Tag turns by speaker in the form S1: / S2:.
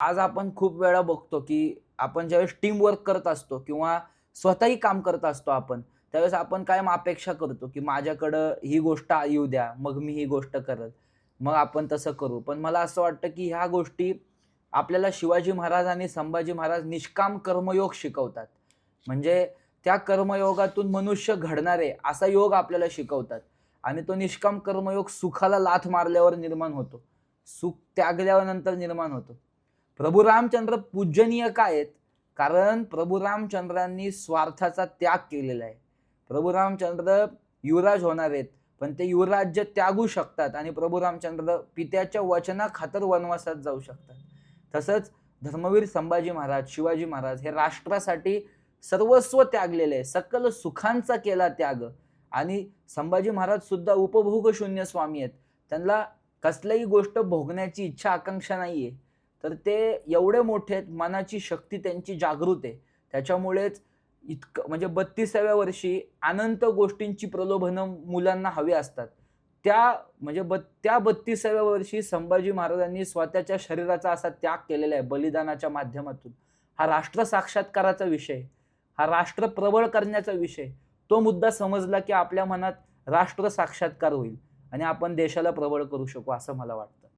S1: आज आपण खूप वेळा बघतो, की आपण ज्यावेळेस टीम वर्क करत असतो किंवा स्वतःही काम करत असतो आपण, त्यावेळेस आपण कायम अपेक्षा करतो, की माझ्याकडं ही गोष्ट येऊ द्या, मग मी ही गोष्ट करेल. मग आपण तसं करू. पण मला असं वाटतं, की ह्या गोष्टी आपल्याला शिवाजी महाराज आणि संभाजी महाराज निष्काम कर्मयोग शिकवतात. म्हणजे त्या कर्मयोगातून मनुष्य घडणार आहे, असा योग आपल्याला शिकवतात आणि तो निष्काम कर्मयोग सुखाला लाथ मारल्यावर निर्माण होतो. सुख त्यागल्यानंतर निर्माण होतो. प्रभू रामचंद्र पूजनीय का आहेत? कारण प्रभू रामचंद्रांनी स्वार्थाचा त्याग केलेला आहे. प्रभू रामचंद्र युवराज होणार आहेत, पण ते युवराज्य त्यागू शकतात आणि प्रभू रामचंद्र पित्याच्या वचनाखातर वनवासात जाऊ शकतात. तसंच धर्मवीर संभाजी महाराज, शिवाजी महाराज हे राष्ट्रासाठी सर्वस्व त्यागलेले आहे. सकल सुखांचा केला त्याग आणि संभाजी महाराज सुद्धा उपभोगशून्य स्वामी आहेत. त्यांना कसल्याही गोष्ट भोगण्याची इच्छा आकांक्षा नाहीये. तर ते एवढे मोठे आहेत, मनाची शक्ती त्यांची जागृत आहे. त्याच्यामुळेच इतकं म्हणजे 32व्या वर्षी अनंत गोष्टींची प्रलोभनं मुलांना हवी असतात. त्या म्हणजे त्या 32व्या वर्षी संभाजी महाराजांनी स्वतःच्या शरीराचा असा त्याग केलेला आहे बलिदानाच्या माध्यमातून. हा राष्ट्र साक्षात्काराचा विषय, हा राष्ट्र प्रबळ करण्याचा विषय. तो मुद्दा समजला की आपल्या मनात राष्ट्र साक्षात्कार होईल आणि आपण देशाला प्रबळ करू शकू असं मला वाटतं.